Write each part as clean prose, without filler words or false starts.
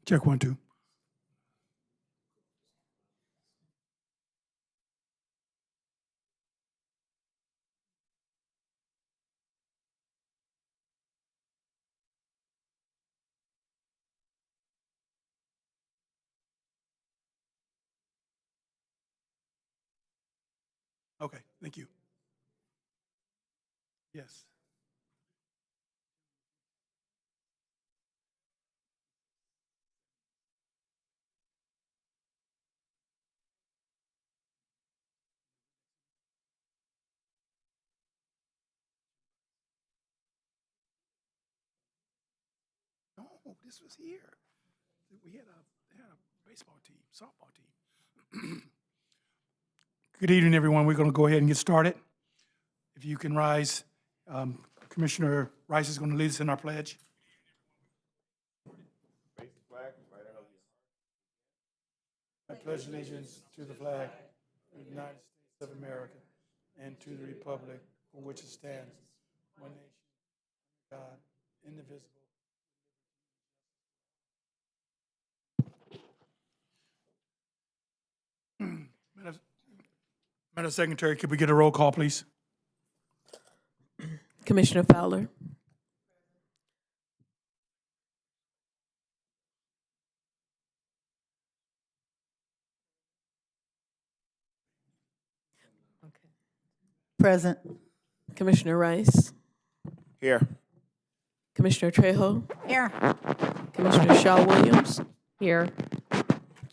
Check 1, 2. Okay, thank you. Yes. No, this was here. We had a baseball team, softball team. Good evening, everyone. We're going to go ahead and get started. If you can rise, Commissioner Rice is going to lead us in our pledge. I pledge allegiance to the flag of the United States of America and to the republic for which it stands, one nation, God, indivisible. Madam Secretary, could we get a roll call, please? Commissioner Fowler, Present. Commissioner Rice, Here. Commissioner Trejo, Here. Commissioner Shaw Williams. Here.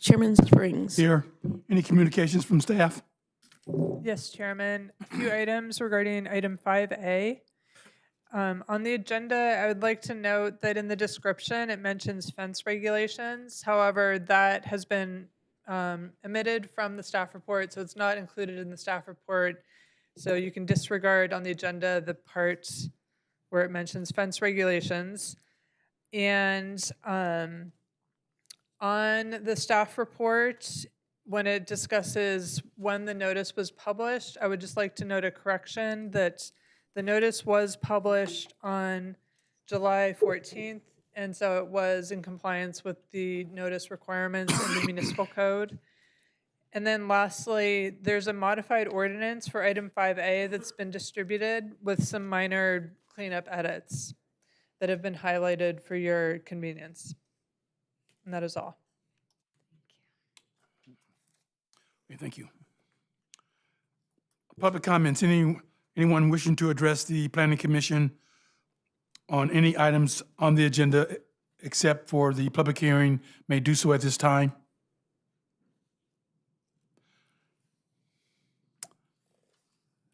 Chairman Springs. Here. Any communications from staff? Yes, Chairman. A few items regarding item 5A. On the agenda, I would like to note that in the description, it mentions fence regulations. However, that has been omitted from the staff report, so it's not included in the staff report. So you can disregard on the agenda the part where it mentions fence regulations. And on the staff report, when it discusses when the notice was published, I would just like to note a correction that the notice was published on July 14th, and so it was in compliance with the notice requirements in the municipal code. And then lastly, there's a modified ordinance for item 5A that's been distributed with some minor cleanup edits that have been highlighted for your convenience. And that is all. Okay, thank you. Public comments. Anyone wishing to address the Planning Commission on any items on the agenda except for the public hearing may do so at this time.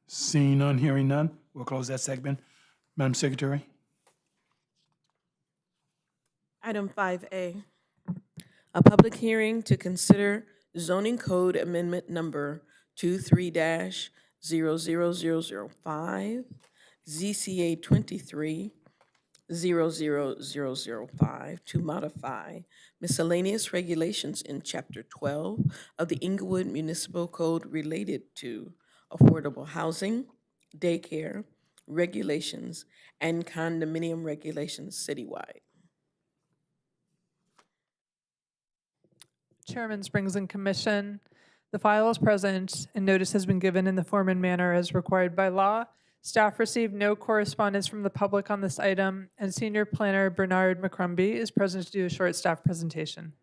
Seeing none, hearing none, we'll close that segment. Madam Secretary. Item 5A, a public hearing to consider zoning code amendment number 23-00005, ZCA 23-00005 to modify miscellaneous regulations in Chapter 12 of the Inglewood Municipal Code related to affordable housing, daycare, regulations, and condominium regulations citywide. Chairman Springs and Commission, the file is present and notice has been given in the form and manner as required by law. Staff received no correspondence from the public on this item, and Senior Planner Bernard McCrumbie is present to do a short staff presentation.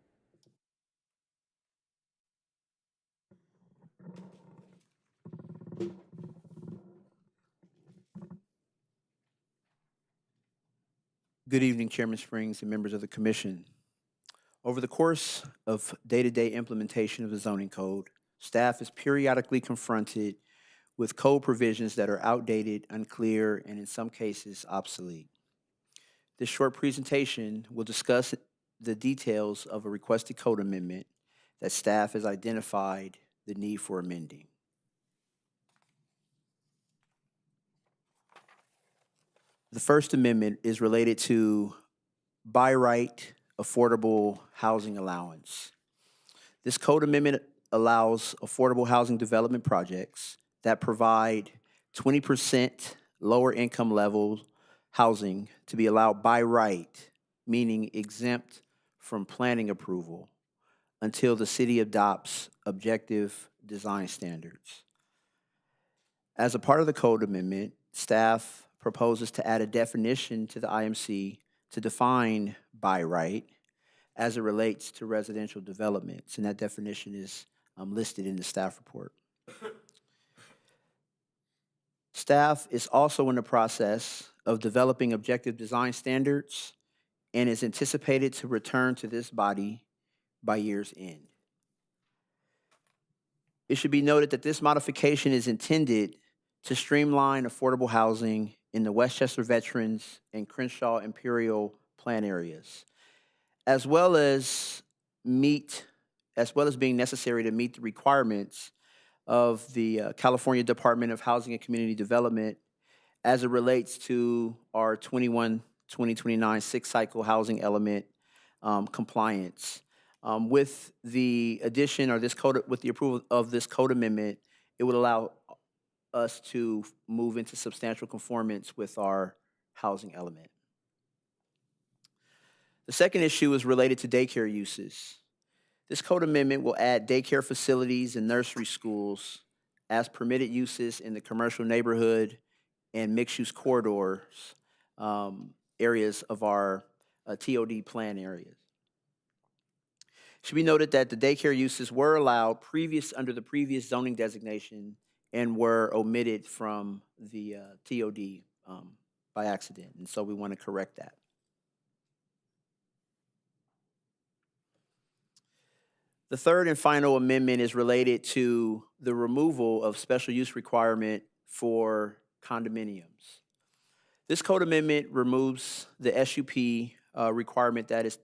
Good evening, Chairman Springs and members of the Commission. Over the course of day-to-day implementation of the zoning code, staff is periodically confronted with code provisions that are outdated, unclear, and in some cases obsolete. This short presentation will discuss the details of a requested code amendment that staff has identified the need for amending. The first amendment is related to by right affordable housing allowance. This code amendment allows affordable housing development projects that provide 20% lower income level housing to be allowed by right, meaning exempt from planning approval until the city adopts objective design standards. As a part of the code amendment, staff proposes to add a definition to the IMC to define by right as it relates to residential developments, and that definition is listed in the staff report. Staff is also in the process of developing objective design standards and is anticipated to return to this body by year's end. It should be noted that this modification is intended to streamline affordable housing in the Westchester Veterans and Crenshaw Imperial Plan areas, as well as being necessary to meet the requirements of the California Department of Housing and Community Development as it relates to our 2029 six-cycle housing element compliance. With the addition or with the approval of this code amendment, it would allow us to move into substantial conformance with our housing element. The second issue is related to daycare uses. This code amendment will add daycare facilities and nursery schools as permitted uses in the commercial neighborhood and mixed-use corridors areas of our TOD plan areas. It should be noted that the daycare uses were allowed under the previous zoning designation and were omitted from the TOD by accident, and so we want to correct that. The third and final amendment is related to the removal of special use requirement for condominiums. This code amendment removes the SUP requirement that is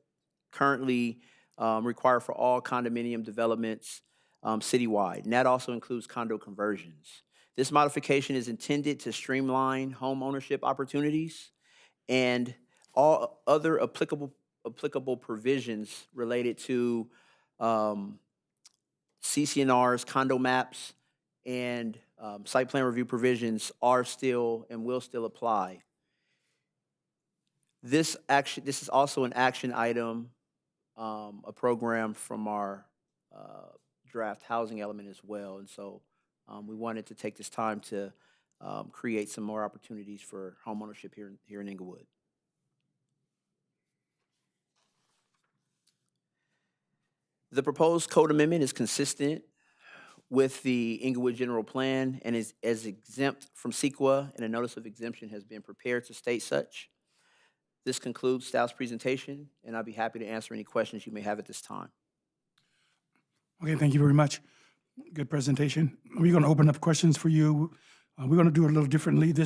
currently required for all condominium developments citywide, and that also includes condo conversions. This modification is intended to streamline home ownership opportunities and all other applicable provisions related to CC&Rs, condo maps, and site plan review provisions are still and will still apply. This is also an action item, a program from our draft housing element as well, and so we wanted to take this time to create some more opportunities for homeownership here in Inglewood. The proposed code amendment is consistent with the Inglewood General Plan and is exempt from CEQA, and a notice of exemption has been prepared to state such. This concludes staff's presentation, and I'll be happy to answer any questions you may have at this time. Okay, thank you very much. Good presentation. We're going to open up questions for you. We're going to do it a little differently. At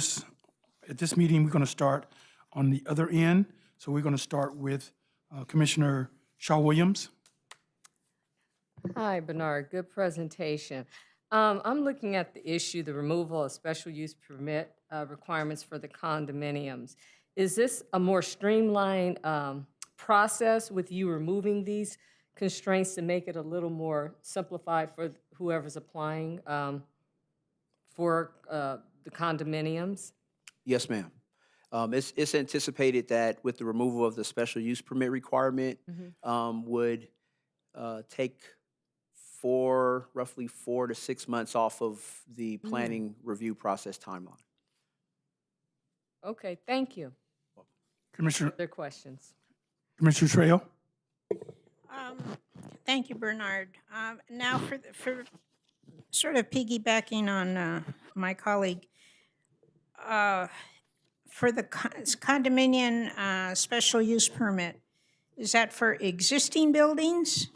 this meeting, we're going to start on the other end. So we're going to start with Commissioner Shaw Williams. Hi, Bernard. Good presentation. I'm looking at the issue, the removal of special use permit requirements for the condominiums. Is this a more streamlined process with you removing these constraints to make it a little more simplified for whoever's applying for the condominiums? Yes, ma'am. It's anticipated that with the removal of the special use permit requirement, would take roughly 4 to 6 months off of the planning review process timeline. Okay, thank you. Commissioner Other questions? Trejo. Thank you, Bernard. Now, for sort of piggybacking on my colleague, for the condominium special use permit, is that for existing buildings?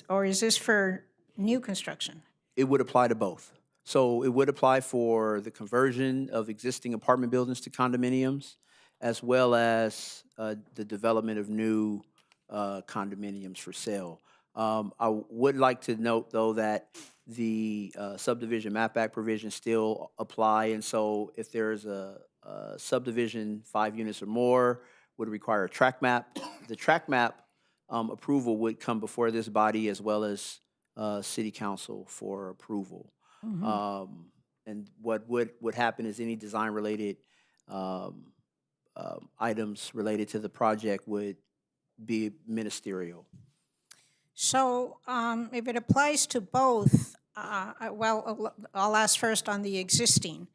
Or is this for new construction? It would apply to both. So it would apply for the conversion of existing apartment buildings to condominiums, as well as the development of new condominiums for sale. I would like to note, though, that the subdivision map act provisions still apply, and so if there's a subdivision 5 units or more, would require a tract map. The tract map approval would come before this body as well as City Council for approval. And what would happen is any design-related items related to the project would be ministerial. So if it applies to both, I'll ask first on the existing.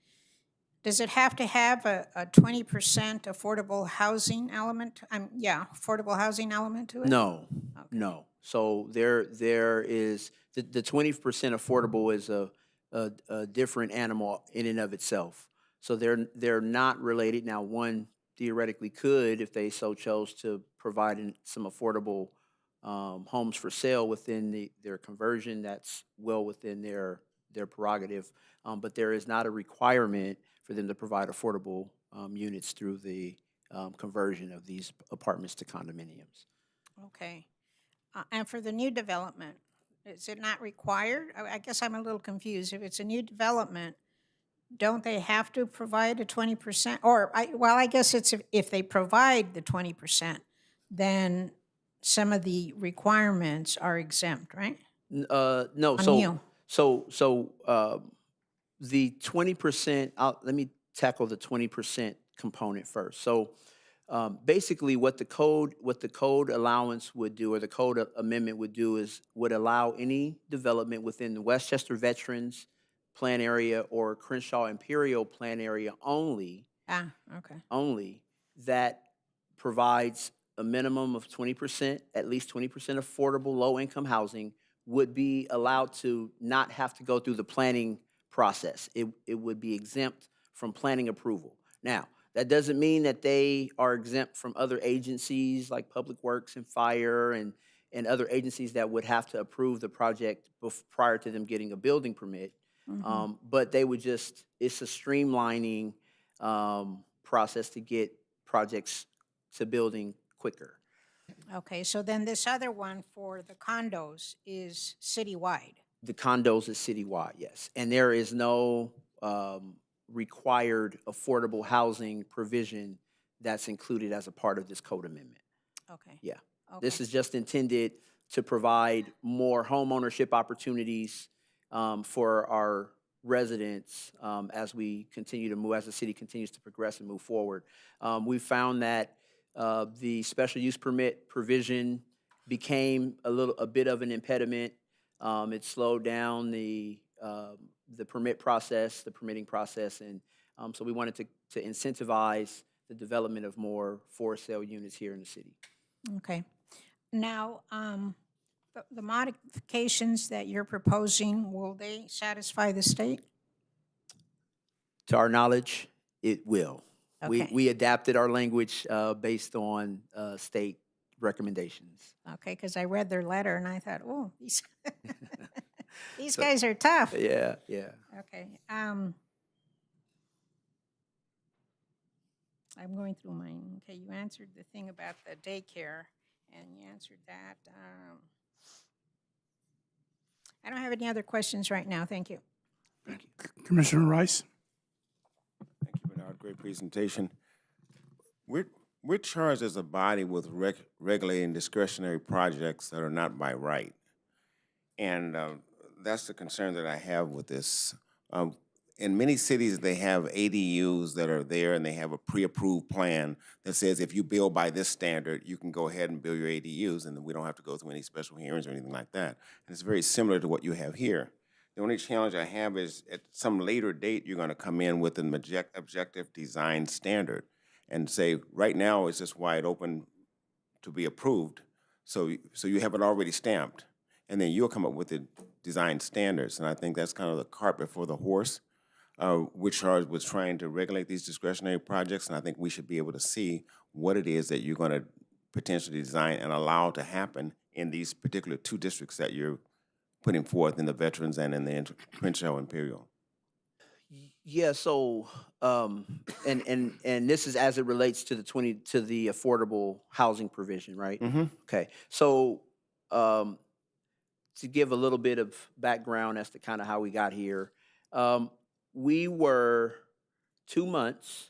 Does it have to have a 20% affordable housing element? Affordable housing element to it? No, no. So there is, the 20% affordable is a different animal in and of itself. So they're not related. Now, one theoretically could, if they so chose, to provide some affordable homes for sale within their conversion. That's well within their prerogative. But there is not a requirement for them to provide affordable units through the conversion of these apartments to condominiums. Okay. And for the new development, is it not required? I guess I'm a little confused. If it's a new development, don't they have to provide a 20%? I guess it's if they provide the 20%, then some of the requirements are exempt, right? No, On you. the 20%, let me tackle the 20% component first. So basically what the code allowance would do, or the code amendment would do, would allow any development within the Westchester Veterans Plan Area or Crenshaw Imperial Plan Area only, Okay. that provides a minimum of 20%, at least 20% affordable low-income housing, would be allowed to not have to go through the planning process. It would be exempt from planning approval. Now, that doesn't mean that they are exempt from other agencies like Public Works and Fire and other agencies that would have to approve the project prior to them getting a building permit. But they would just, it's a streamlining process to get projects to building quicker. Okay, so then this other one for the condos is citywide. The condos is citywide, yes. And there is no required affordable housing provision that's included as a part of this code amendment. Okay. Yeah. Okay. This is just intended to provide more home ownership opportunities for our residents as we continue to move, as the city continues to progress and move forward. We found that the special use permit provision became a bit of an impediment. It slowed down the permit process, the permitting process, and so we wanted to incentivize the development of more for sale units here in the city. Okay. Now, the modifications that you're proposing, will they satisfy the state? To our knowledge, it will. Okay. We adapted our language based on state recommendations. Okay, because I read their letter and I thought, oh, these guys are tough. Yeah. Okay. I'm going through mine. Okay, you answered the thing about the daycare, and you answered that. I don't have any other questions right now. Thank you. Commissioner Rice? Thank you, Bernard. Great presentation. We're charged as a body with regulating discretionary projects that are not by right. And that's the concern that I have with this. In many cities, they have ADUs that are there, and they have a pre-approved plan that says if you build by this standard, you can go ahead and build your ADUs, and we don't have to go through any special hearings or anything like that. And it's very similar to what you have here. The only challenge I have is at some later date, you're going to come in with an objective design standard and say, right now, it's just wide open to be approved. So you have it already stamped, and then you'll come up with the design standards. And I think that's kind of the cart before the horse. We're charged with trying to regulate these discretionary projects, and I think we should be able to see what it is that you're going to potentially design and allow to happen in these particular two districts that you're putting forth, in the Veterans and in the Crenshaw Imperial. Yeah, so and this is as it relates to the affordable housing provision, right? Mm-hmm. Okay. So to give a little bit of background as to kind of how we got here, we were 2 months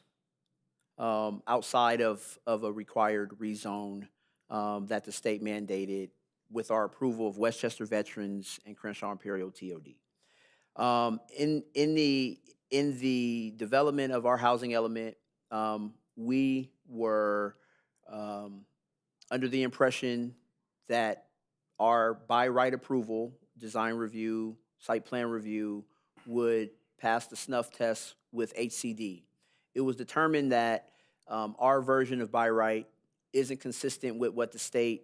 outside of a required rezone that the state mandated with our approval of Westchester Veterans and Crenshaw Imperial TOD. In the development of our housing element, we were under the impression that our by right approval, design review, site plan review would pass the snuff test with HCD. It was determined that our version of by right isn't consistent with what the state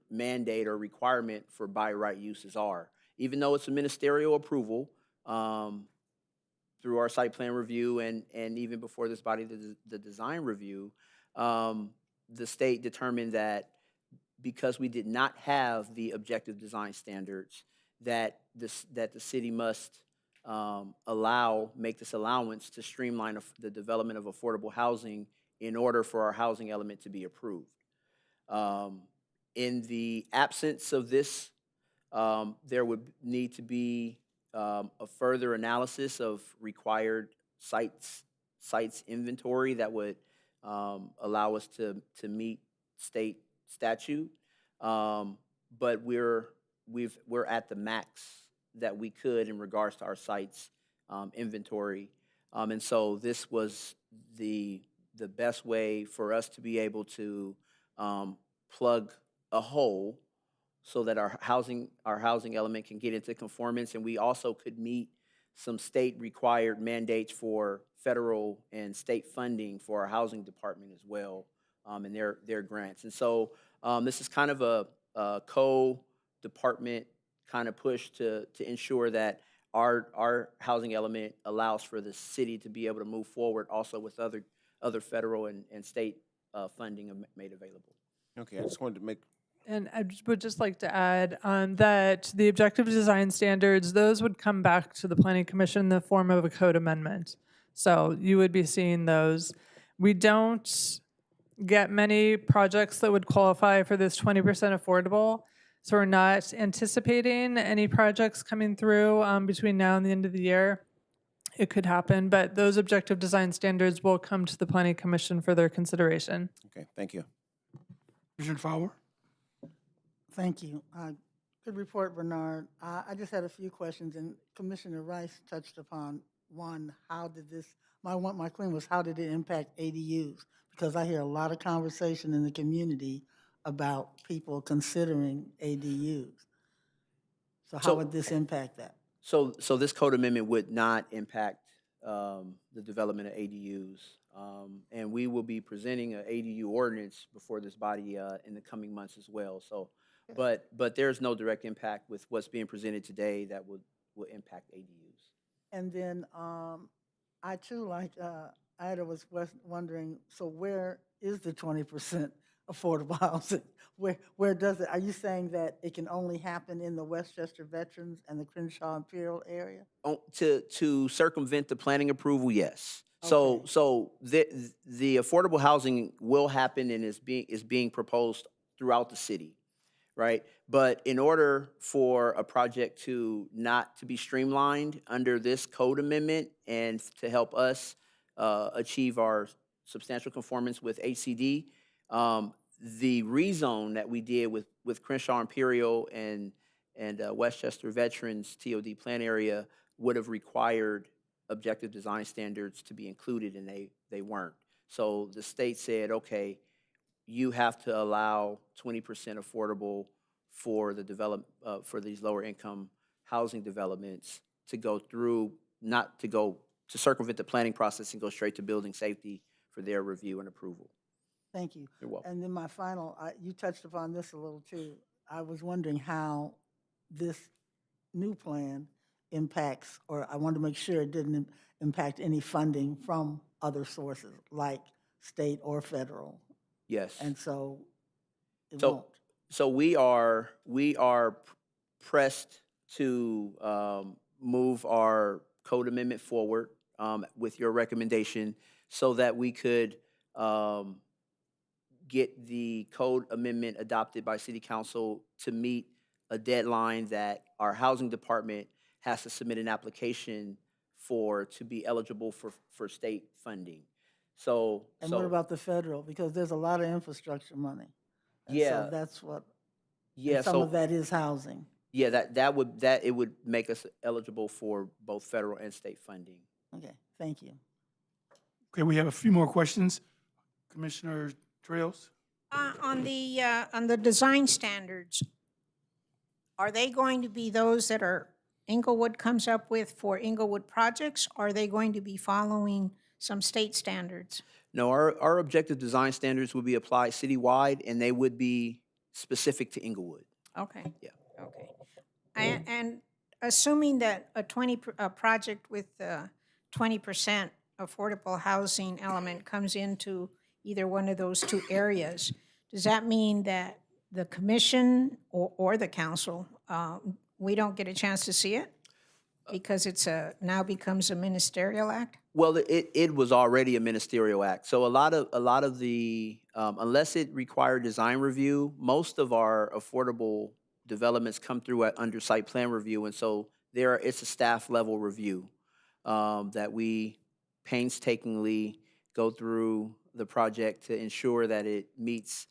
mandate or requirement for by right uses are. Even though it's a ministerial approval through our site plan review and even before this body, the design review, the state determined that because we did not have the objective design standards, that the city must make this allowance to streamline the development of affordable housing in order for our housing element to be approved. In the absence of this, there would need to be a further analysis of required sites inventory that would allow us to meet state statute. But we're at the max that we could in regards to our sites inventory. And so this was the best way for us to be able to plug a hole so that our housing element can get into conformance, and we also could meet some state required mandates for federal and state funding for our housing department as well, and their grants. And so this is kind of a co-department kind of push to ensure that our housing element allows for the city to be able to move forward also with other federal and state funding made available. Okay, I just wanted to make, And I would just like to add that the objective design standards, those would come back to the Planning Commission in the form of a code amendment. So you would be seeing those. We don't get many projects that would qualify for this 20% affordable. So we're not anticipating any projects coming through between now and the end of the year. It could happen, but those objective design standards will come to the Planning Commission for their consideration. okay, thank you. Commissioner Fowler? Thank you. Good report, Bernard. I just had a few questions, and Commissioner Rice touched upon one. How did this, my claim was, how did it impact ADUs? Because I hear a lot of conversation in the community about people considering ADUs. So how would this impact that? So this code amendment would not impact the development of ADUs. And we will be presenting an ADU ordinance before this body in the coming months as well. So, but there's no direct impact with what's being presented today that will impact ADUs. And then I too, like Ida was wondering, so where is the 20% affordable housing? Where does it? Are you saying that it can only happen in the Westchester Veterans and the Crenshaw Imperial area? To circumvent the planning approval, yes. Okay. So the affordable housing will happen and is being proposed throughout the city, right? But in order for a project to not to be streamlined under this code amendment and to help us achieve our substantial conformance with HCD, the rezone that we did with Crenshaw Imperial and Westchester Veterans TOD plan area would have required objective design standards to be included, and they weren't. So the state said, okay, you have to allow 20% affordable for the for these lower income housing developments to go through, not to go to circumvent the planning process and go straight to building safety for their review and approval. Thank you. You're welcome. And then my final, you touched upon this a little too. I was wondering how this new plan impacts, or I wanted to make sure it didn't impact any funding from other sources, like state or federal. Yes. And so it So- won't. So we are pressed to move our code amendment forward with your recommendation so that we could get the code amendment adopted by City Council to meet a deadline that our housing department has to submit an application to be eligible for state funding. And what about the federal? Because there's a lot of infrastructure money. And Yeah. So that's what, Yeah, and some so of that is housing. yeah, it would make us eligible for both federal and state funding. Okay, thank you. Okay, we have a few more questions. Commissioner Trails? On the design standards, are they going to be those that are Inglewood comes up with for Inglewood projects? Or are they going to be following some state standards? No, our objective design standards would be applied citywide, and they would be specific to Inglewood. Okay. Yeah. Okay. And assuming that a project with 20% affordable housing element comes into either one of those two areas, does that mean that the commission or the council, we don't get a chance to see it? Because now becomes a ministerial act? Well, it was already a ministerial act. So a lot of the, unless it required design review, most of our affordable developments come through under site plan review. And so it's a staff level review that we painstakingly go through the project to ensure that it meets,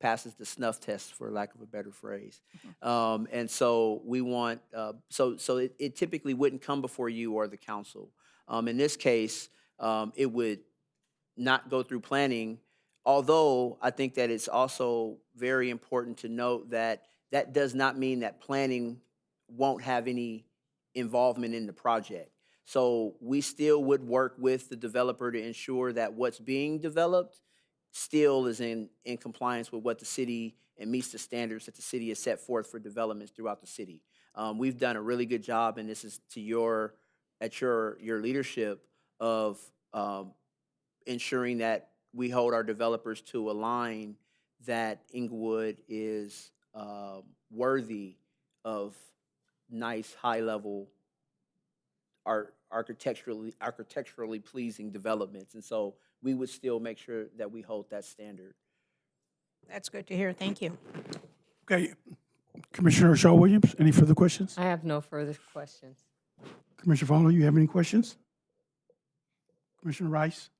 passes the snuff test, for lack of a better phrase. And so we want, so it typically wouldn't come before you or the council. In this case, it would not go through planning, although I think that it's also very important to note that that does not mean that planning won't have any involvement in the project. So we still would work with the developer to ensure that what's being developed still is in compliance with what the city and meets the standards that the city has set forth for developments throughout the city. We've done a really good job, and this is to your leadership of ensuring that we hold our developers to a line that Inglewood is worthy of nice, high-level architecturally pleasing developments. And so we would still make sure that we hold that standard. That's good to hear. Thank you. Okay, Commissioner Shaw Williams, any further questions? I have no further questions. Commissioner Fowler, you have any questions? Commissioner Rice?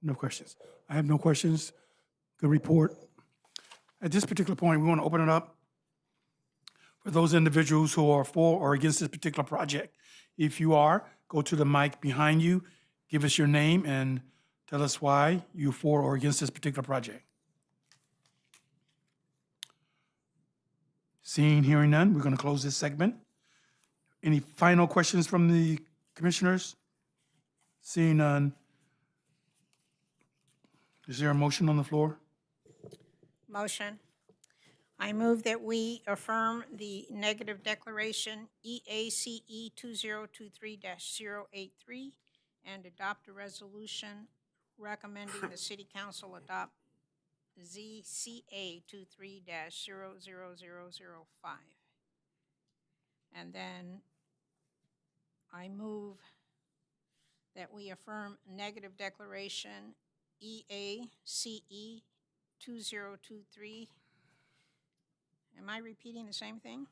No questions. I have no questions. Good report. At this particular point, we want to open it up for those individuals who are for or against this particular project. If you are, go to the mic behind you, give us your name, and tell us why you're for or against this particular project. Seeing, hearing none, we're going to close this segment. Any final questions from the commissioners? Seeing none. Is there a motion on the floor? Motion. I move that we affirm the negative declaration EACE 2023-083 and adopt a resolution recommending the city council adopt ZCA 23-00005. And then I move that we affirm negative declaration EACE 2023. Am I repeating the same thing?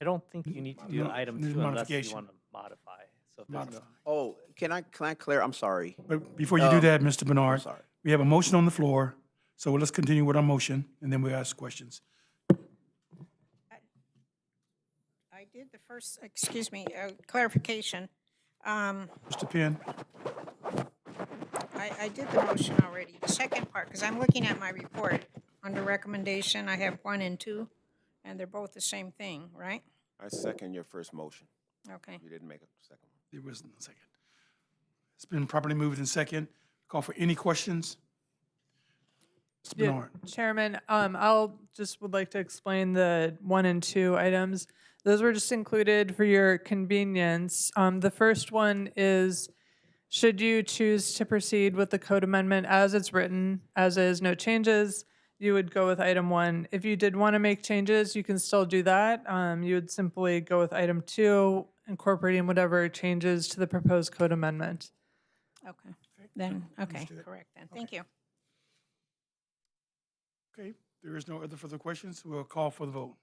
I don't think you need to do No, item there's 2 unless you modification. want to modify. So if there's no, Oh, can I clear? I'm sorry. But before you do that, Mr. Bernard, sorry. we have a motion on the floor, so let's continue with our motion, and then we'll ask questions. I did the first, excuse me, clarification. Mr. Penn? I did the motion already. The second part, because I'm looking at my report, under recommendation, I have 1 and 2, and they're both the same thing, right? I second your first motion. Okay. You didn't make a second one. There wasn't a second. It's been properly moved in second. Call for any questions? Mr. Yeah, Bernard? Chairman, would like to explain the 1 and 2 items. Those were just included for your convenience. The first one is, should you choose to proceed with the code amendment as it's written, as is, no changes, you would go with item 1. If you did want to make changes, you can still do that. You would simply go with item 2, incorporating whatever changes to the proposed code amendment. Okay. Then, okay, Understood. correct then. Thank you. Okay, there is no other further questions. We'll call for the vote.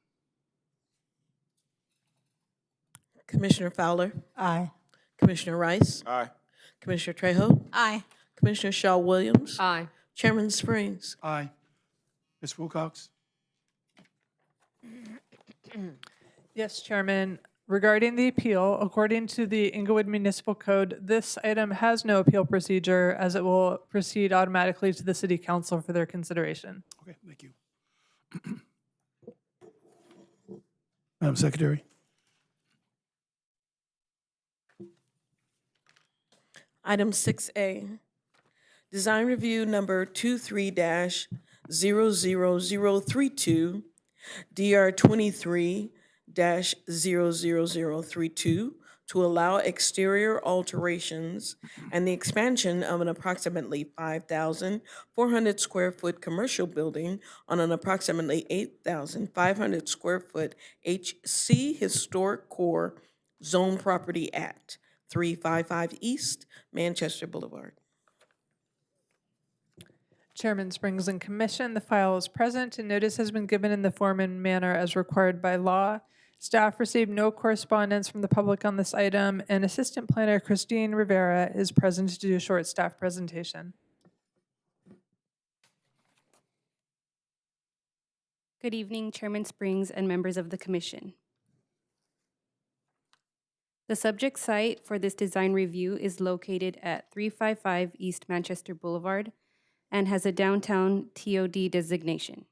Commissioner Fowler, Aye. Commissioner Rice, Aye. Commissioner Trejo, Aye. Commissioner Shaw Williams, Aye. Chairman Springs. Aye. Ms. Wilcox? Yes, Chairman. Regarding the appeal, according to the Inglewood Municipal Code, this item has no appeal procedure as it will proceed automatically to the City Council for their consideration. Okay, thank you. Madam Secretary. Item 6A, design review number 23-00032, DR 23-00032, to allow exterior alterations and the expansion of an approximately 5,400 square foot commercial building on an approximately 8,500 square foot HC Historic Core Zone Property at 355 East Manchester Boulevard. Chairman Springs and Commission, the file is present and notice has been given in the form and manner as required by law. Staff received no correspondence from the public on this item, and Assistant Planner Christine Rivera is present to do a short staff presentation. Good evening, Chairman Springs and members of the Commission. The subject site for this design review is located at 355 East Manchester Boulevard and has a downtown TOD designation.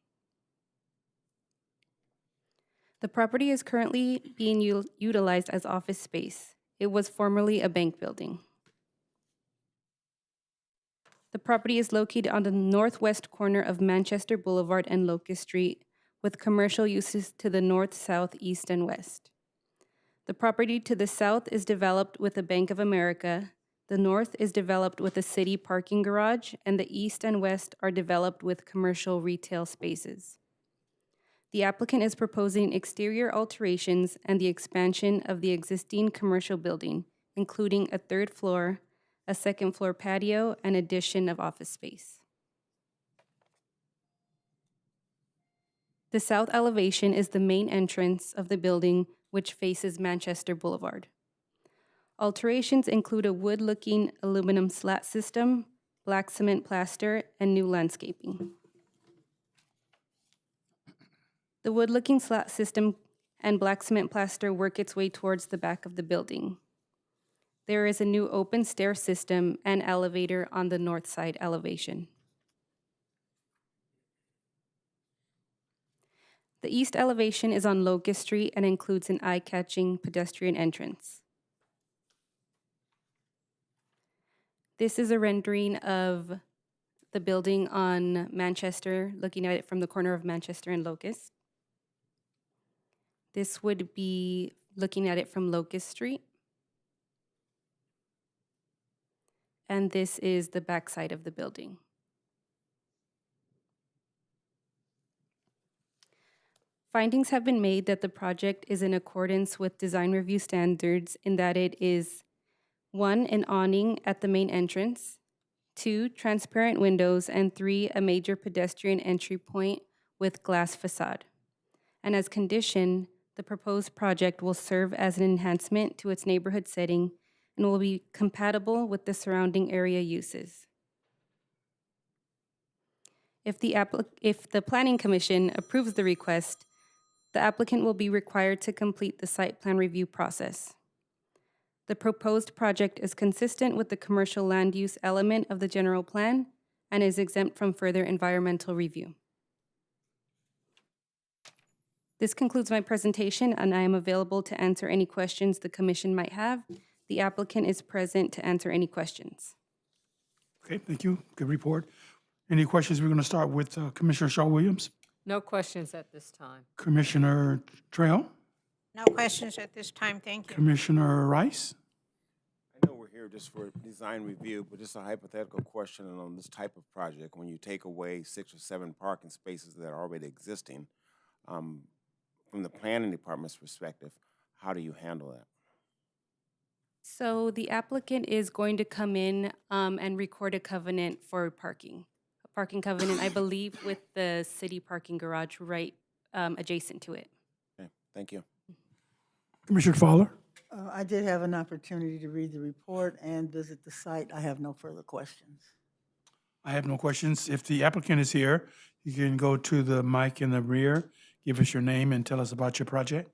The property is currently being utilized as office space. It was formerly a bank building. The property is located on the northwest corner of Manchester Boulevard and Locust Street, with commercial uses to the north, south, east, and west. The property to the south is developed with a Bank of America, the north is developed with a city parking garage, and the east and west are developed with commercial retail spaces. The applicant is proposing exterior alterations and the expansion of the existing commercial building, including a third floor, a second floor patio, and addition of office space. The south elevation is the main entrance of the building, which faces Manchester Boulevard. Alterations include a wood-looking aluminum slat system, black cement plaster, and new landscaping. The wood-looking slat system and black cement plaster work its way towards the back of the building. There is a new open stair system and elevator on the north side elevation. The east elevation is on Locust Street and includes an eye-catching pedestrian entrance. This is a rendering of the building on Manchester, looking at it from the corner of Manchester and Locust. This would be looking at it from Locust Street. And this is the backside of the building. Findings have been made that the project is in accordance with design review standards in that it is 1, an awning at the main entrance, 2, transparent windows, and 3, a major pedestrian entry point with glass facade. And as condition, the proposed project will serve as an enhancement to its neighborhood setting and will be compatible with the surrounding area uses. If the Planning Commission approves the request, the applicant will be required to complete the site plan review process. The proposed project is consistent with the commercial land use element of the general plan and is exempt from further environmental review. This concludes my presentation, and I am available to answer any questions the Commission might have. The applicant is present to answer any questions. Okay, thank you. Good report. Any questions? We're going to start with Commissioner Shaw Williams. No questions at this time. Commissioner Trejo, No questions at this time, thank you. Commissioner Rice. I know we're here just for design review, but just a hypothetical question on this type of project. When you take away 6 or 7 parking spaces that are already existing, from the planning department's perspective, how do you handle that? So the applicant is going to come in and record a covenant for parking. A parking covenant, I believe, with the city parking garage right adjacent to it. Okay, thank you. Commissioner Fowler. I did have an opportunity to read the report and visit the site. I have no further questions. I have no questions. If the applicant is here, you can go to the mic in the rear, give us your name and tell us about your project.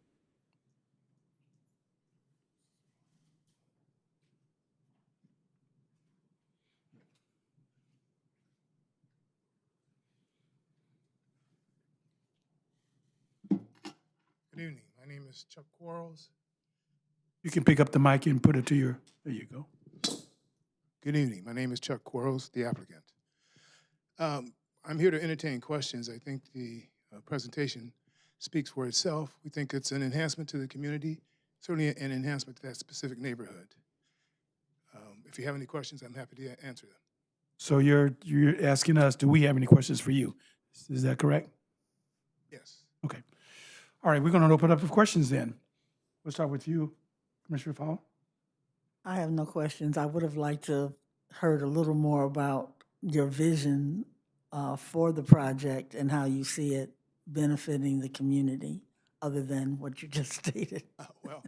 name is Chuck Quarles. You can pick up the mic and put it to your, there you go. Good evening. My name is Chuck Quarles, the applicant. I'm here to entertain questions. I think the presentation speaks for itself. We think it's an enhancement to the community, certainly an enhancement to that specific neighborhood. If you have any questions, I'm happy to answer them. So you're asking us, do we have any questions for you? Is that correct? Yes. Okay. All right, we're going to open up for questions then. We'll start with you, Commissioner Fall. I have no questions. I would have liked to have heard a little more about your vision for the project and how you see it benefiting the community, other than what you just stated. Well,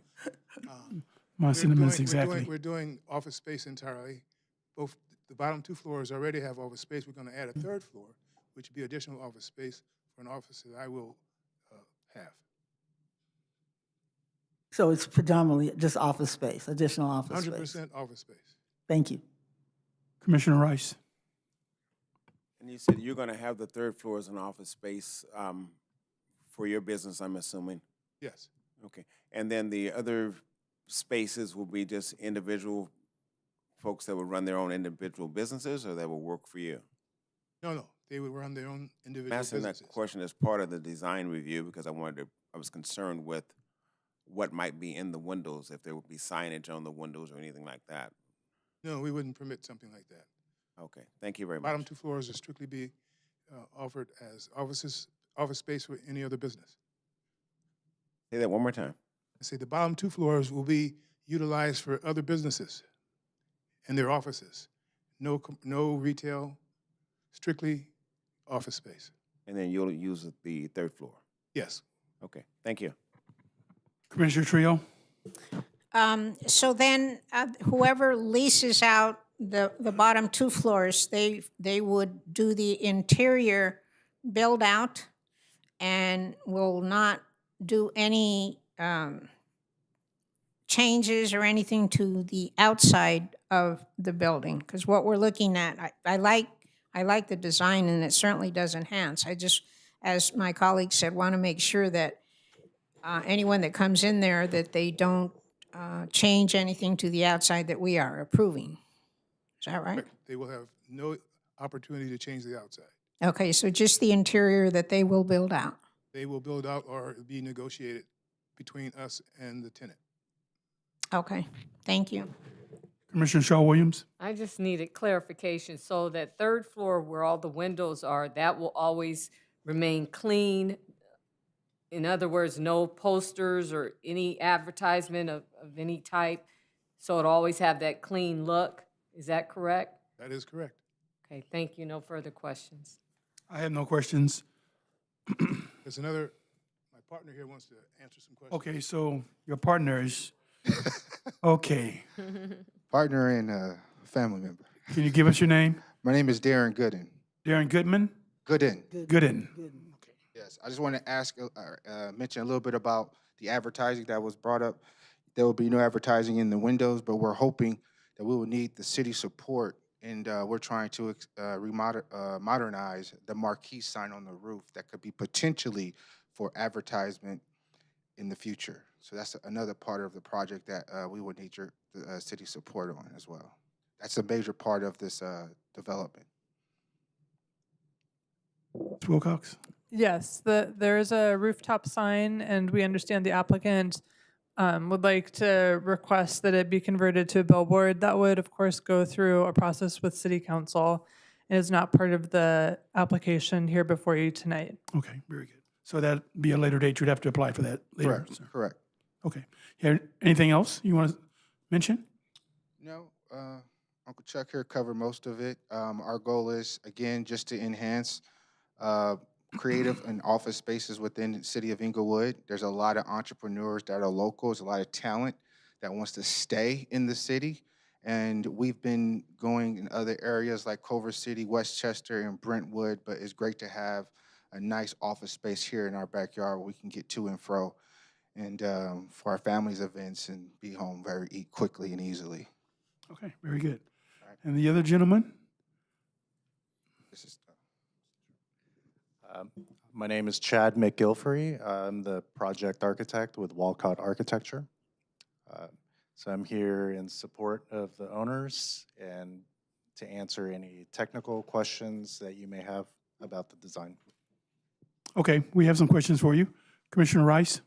My we're sentiments doing- exactly. We're doing office space entirely. Both the bottom 2 floors already have office space. We're going to add a 3rd floor, which would be additional office space for an office that I will have. So it's predominantly just office space, additional office space. 100% office space. Thank you. Commissioner Rice. And you said you're going to have the 3rd floor as an office space for your business, I'm assuming? Yes. Okay. And then the other spaces will be just individual folks that will run their own individual businesses, or that will work for you? No. They would run their own I'm individual asking that businesses. question as part of the design review because I was concerned with what might be in the windows, if there would be signage on the windows or anything like that. No, we wouldn't permit something like that. Okay, thank you very much. Bottom 2 floors will strictly be offered as office space for any other business. Say that one more time. I say the bottom 2 floors will be utilized for other businesses and their offices. No retail, strictly office space. And then you'll use the 3rd floor. Yes. Okay, thank you. Commissioner Trio. So then, whoever leases out the bottom 2 floors, they would do the interior build out and will not do any changes or anything to the outside of the building. Because what we're looking at, I like the design, and it certainly does enhance. I just, as my colleague said, want to make sure that anyone that comes in there, that they don't change anything to the outside that we are approving. Is that right? They will have no opportunity to change the outside. Okay, so just the interior that they will build out. They will build out or be negotiated between us and the tenant. Okay, thank you. Commissioner Shaw Williams. I just needed clarification. So that 3rd floor where all the windows are, that will always remain clean? In other words, no posters or any advertisement of any type? So it'll always have that clean look? Is that correct? That is correct. Okay, thank you. No further questions. I have no questions. There's another, my partner here wants to answer some questions. Okay, so your partner is, okay. Partner and a family member. Can you give us your name? My name is Darren Gooden. Darren Goodman? Gooden. Gooden. Okay. Yes, I just want to ask, mention a little bit about the advertising that was brought up. There will be no advertising in the windows, but we're hoping that we will need the city support, and we're trying to modernize the marquee sign on the roof that could be potentially for advertisement in the future. So that's another part of the project that we would need your city support on as well. That's a major part of this development. Ms. Wilcox? Yes, there is a rooftop sign, and we understand the applicant would like to request that it be converted to a billboard. That would, of course, go through a process with City Council and is not part of the application here before you tonight. Okay, very good. So that'd be a later date. You'd have to apply for that later. Correct. sir. Correct. Okay. Yeah, anything else you want to mention? No, Uncle Chuck here covered most of it. Our goal is, again, just to enhance creative and office spaces within the city of Inglewood. There's a lot of entrepreneurs that are locals, a lot of talent that wants to stay in the city. And we've been going in other areas like Culver City, Westchester, and Brentwood, but it's great to have a nice office space here in our backyard where we can get to and fro and for our family's events and be home eat quickly and easily. Okay, very good. Right. And the other gentleman? This is My name is Chad McGilfrey. I'm the project architect with Walcott Architecture. So I'm here in support of the owners and to answer any technical questions that you may have about the design. Okay, we have some questions for you. Commissioner Rice?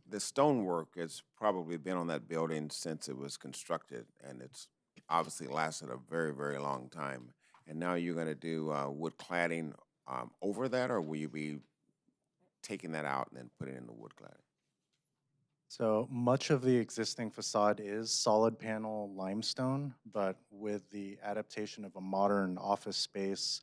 The stonework has probably been on that building since it was constructed, and it's obviously lasted a very, very long time. And now you're going to do wood cladding over that, or will you be taking that out and then putting in the wood cladding? So much of the existing facade is solid panel limestone, but with the adaptation of a modern office space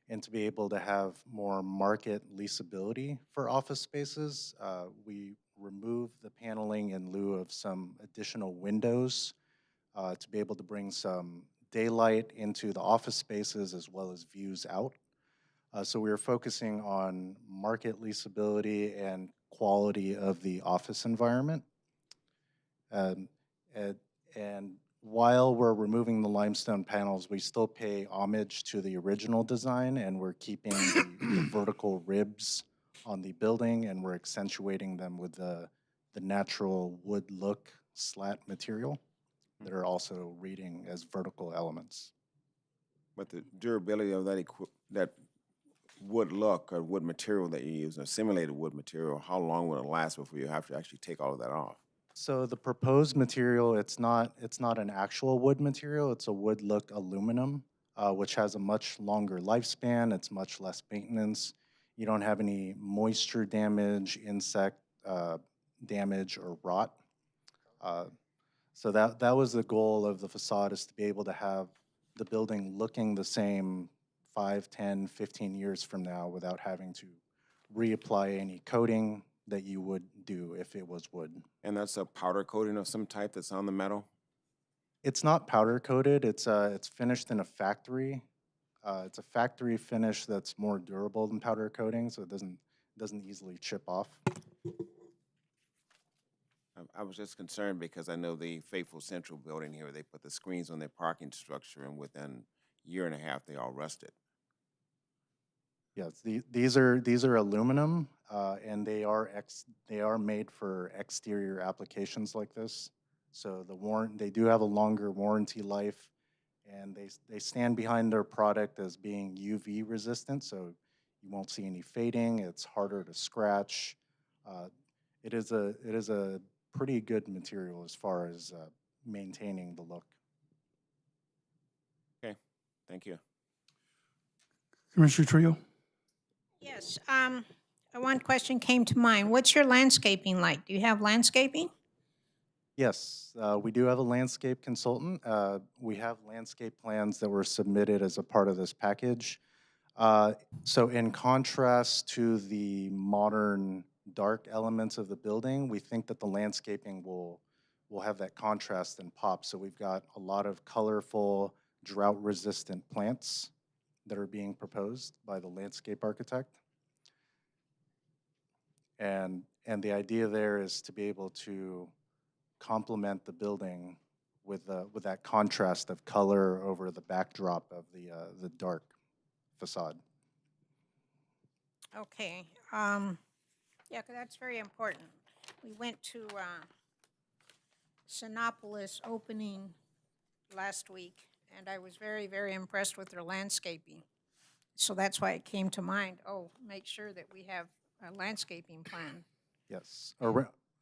and to be able to have more market leasability for office spaces, we remove the paneling in lieu of some additional windows to be able to bring some daylight into the office spaces as well as views out. So we are focusing on market leasability and quality of the office environment. And, and while we're removing the limestone panels, we still pay homage to the original design, and we're keeping the vertical ribs on the building, and we're accentuating them with the natural wood look slat material that are also reading as vertical elements. But the durability of that wood look or wood material that you use, or simulated wood material, how long will it last before you have to actually take all of that off? So the proposed material, it's not an actual wood material, it's a wood look aluminum, which has a much longer lifespan, it's much less maintenance. You don't have any moisture damage, insect damage, or rot. So that was the goal of the facade, is to be able to have the building looking the same 5, 10, 15 years from now without having to reapply any coating that you would do if it was wood. And that's a powder coating of some type that's on the metal? It's not powder coated, it's finished in a factory. It's a factory finish that's more durable than powder coating, so it doesn't easily chip off. I was just concerned because I know the Faithful Central building here, they put the screens on their parking structure, and within a year and a half, they all rusted. Yes, these are aluminum, and they are made for exterior applications like this. So they do have a longer warranty life, and they stand behind their product as being UV resistant, so you won't see any fading. It's harder to scratch. It is a pretty good material as far as maintaining the look. Okay, thank you. Commissioner Trio? Yes, one question came to mind. What's your landscaping like? Do you have landscaping? Yes, we do have a landscape consultant. We have landscape plans that were submitted as a part of this package. So in contrast to the modern dark elements of the building, we think that the landscaping will have that contrast and pop. So we've got a lot of colorful, drought-resistant plants that are being proposed by the landscape architect. And the idea there is to be able to complement the building with that contrast of color over the backdrop of the dark facade. Okay, yeah, 'cause that's very important. We went to Sinopolis opening last week, and I was very, very impressed with their landscaping. So that's why it came to mind, make sure that we have a landscaping plan. Yes.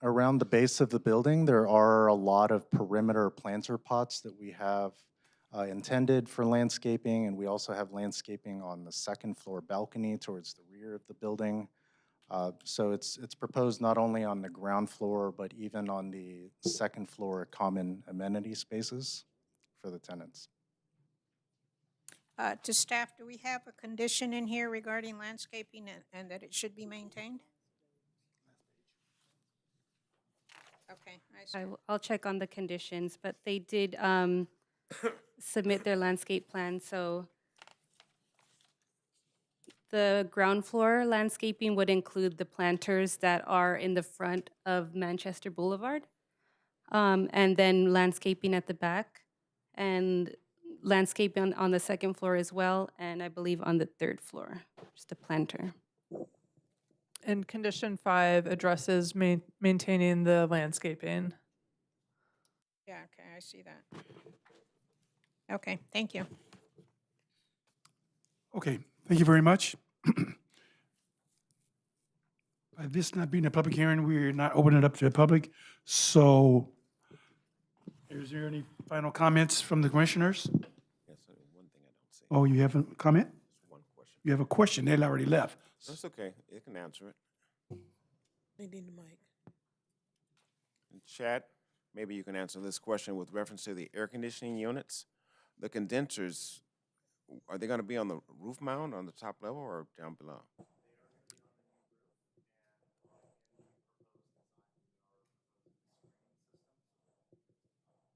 Around the base of the building, there are a lot of perimeter planter pots that we have intended for landscaping, and we also have landscaping on the second floor balcony towards the rear of the building. So it's proposed not only on the ground floor, but even on the second floor common amenity spaces for the tenants. To staff, do we have a condition in here regarding landscaping and that it should be maintained? Okay, I see. I'll check on the conditions, but they did submit their landscape plan, so the ground floor landscaping would include the planters that are in the front of Manchester Boulevard, and then landscaping at the back. And landscape on the second floor as well, and I believe on the third floor, just a planter. And condition 5 addresses maintaining the landscaping. Yeah, okay, I see that. Okay, thank you. Okay, thank you very much. This not being a public hearing, we're not opening it up to the public. So is there any final comments from the commissioners? Yes, sir, one thing I don't see. Oh, you have a comment? Just one question. You have a question? They already left. That's okay, it can answer it. They need the mic. And Chad, maybe you can answer this question with reference to the air conditioning units. The condensers, are they gonna be on the roof mount, on the top level, or down below?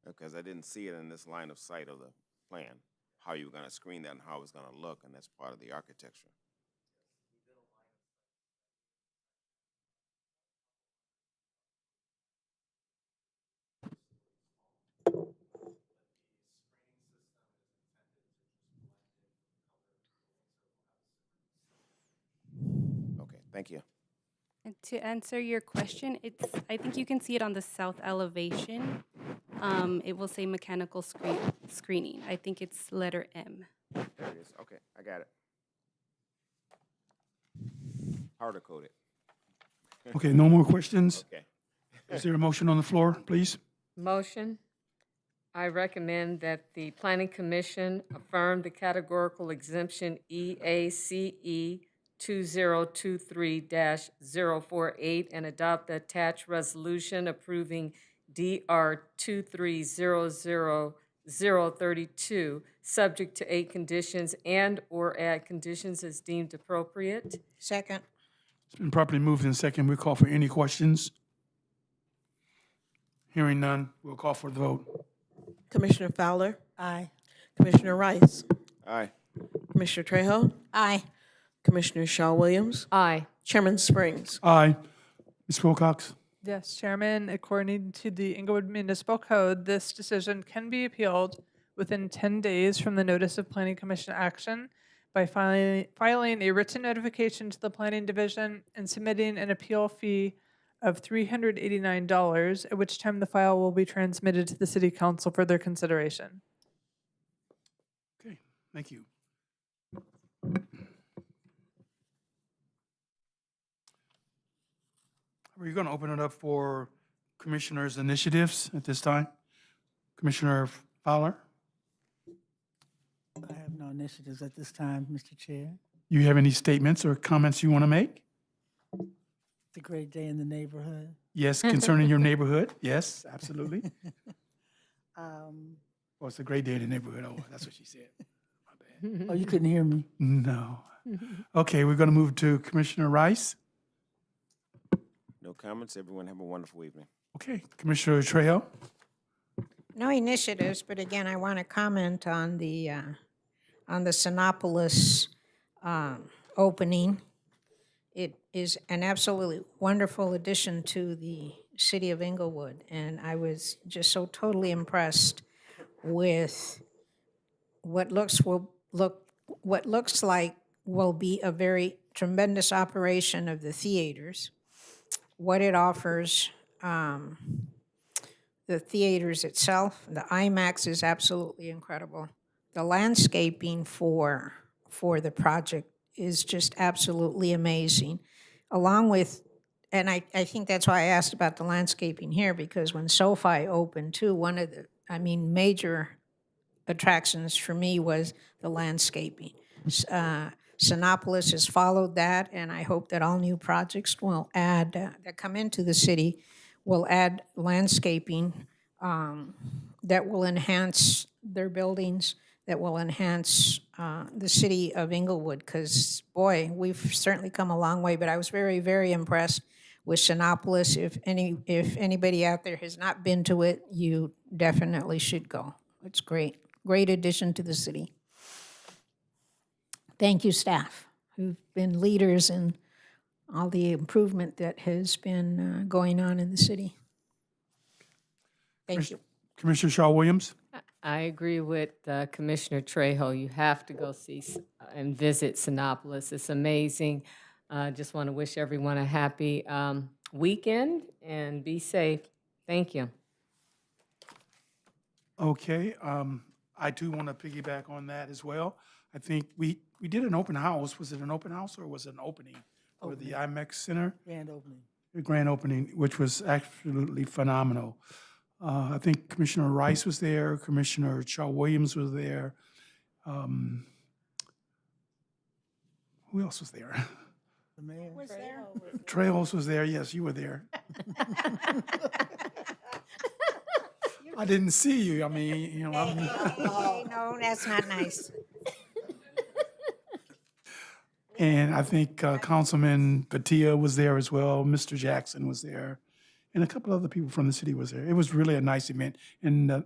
Because I didn't see it in this line of sight of the plan, how you were gonna screen that and how it's gonna look, and that's part of the architecture. Okay, thank you. And to answer your question, I think you can see it on the south elevation. It will say mechanical screening. I think it's letter M. There it is, okay, I got it. Harder coded. Okay, no more questions? Okay. Is there a motion on the floor, please? Motion. I recommend that the Planning Commission affirm the categorical exemption EACE 2023-048 and adopt the attached resolution approving DR 2300032, subject to 8 conditions and/or add conditions as deemed appropriate. Second. It's been properly moved in second. We call for any questions. Hearing none, we'll call for the vote. Commissioner Fowler, Aye. Commissioner Rice, Aye. Commissioner Trejo, Aye. Commissioner Shaw Williams, Aye. Chairman Springs. Aye. Ms. Wilcox? Yes, Chairman, according to the Inglewood Municipal Code, this decision can be appealed within 10 days from the notice of Planning Commission action by filing a written notification to the Planning Division and submitting an appeal fee of $389, at which time the file will be transmitted to the City Council for their consideration. Okay, thank you. Are you going to open it up for commissioners' initiatives at this time? Commissioner Fowler, I have no initiatives at this time, Mr. Chair. you have any statements or comments you want to make? It's a great day in the neighborhood. Yes, concerning your neighborhood? Yes, absolutely. Um, Well, it's a great day in the neighborhood. Oh, that's what she said. My bad. Oh, you couldn't hear me? No. Okay, we're going to move to Commissioner Rice. No comments, everyone have a wonderful evening. Okay, Commissioner Trejo. No initiatives, but again, I want to comment on the Sinopolis opening. It is an absolutely wonderful addition to the city of Inglewood, and I was just so totally impressed with what looks like will be a very tremendous operation of the theaters, what it offers, the theaters itself. The IMAX is absolutely incredible. The landscaping for the project is just absolutely amazing, along with, and I think that's why I asked about the landscaping here, because when SoFi opened too, one of the, major attractions for me was the landscaping. Sinopolis has followed that, and I hope that all new projects will add, that come into the city, will add landscaping that will enhance their buildings, that will enhance the city of Inglewood, because, boy, we've certainly come a long way, but I was very, very impressed with Sinopolis. If anybody out there has not been to it, you definitely should go. It's great. Great addition to the city. Thank you, staff, who've been leaders in all the improvement that has been going on in the city. Thank you. Commissioner Shaw Williams. I agree with Commissioner Trejo. You have to go see and visit Sinopolis. It's amazing. Just want to wish everyone a happy weekend and be safe. Thank you. Okay, I do want to piggyback on that as well. I think we did an open house. Was it an open house or was it an opening for the IMEX Center? Grand opening. The grand opening, which was absolutely phenomenal. I think Commissioner Rice was there, Commissioner Shaw Williams was there. Who else was there? The mayor. Was there? Trails was there. Yes, you were there. I didn't see you. I mean, you know, Hey, no, that's not nice. and I think Councilman Patia was there as well. Mr. Jackson was there, and a couple other people from the city was there. It was really a nice event, and the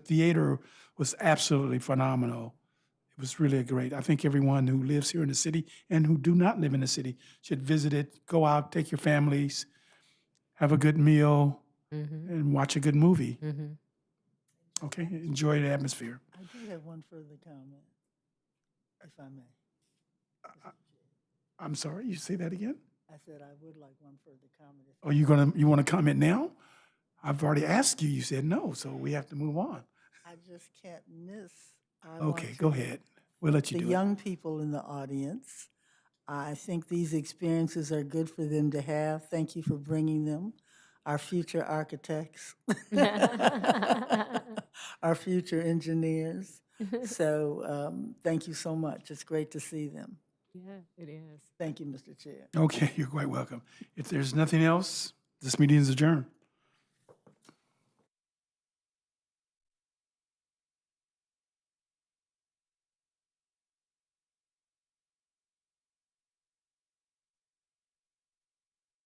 theater was absolutely phenomenal. It was really great. I think everyone who lives here in the city and who do not live in the city should visit it. Go out, take your families, have a good meal, and watch a good movie. Okay, enjoy the atmosphere. I do have one further comment, if I may. I'm sorry, you say that again? I said I would like one further comment. Oh, you want to comment now? I've already asked you. You said no, so we have to move on. I just can't miss. I want Okay, go to- ahead. We'll let you The do it. young people in the audience, I think these experiences are good for them to have. Thank you for bringing them. Our future architects, our future engineers. So thank you so much. It's great to see them. Yeah, it is. Thank you, Mr. Chair. Okay, you're quite welcome. If there's nothing else, this meeting is adjourned.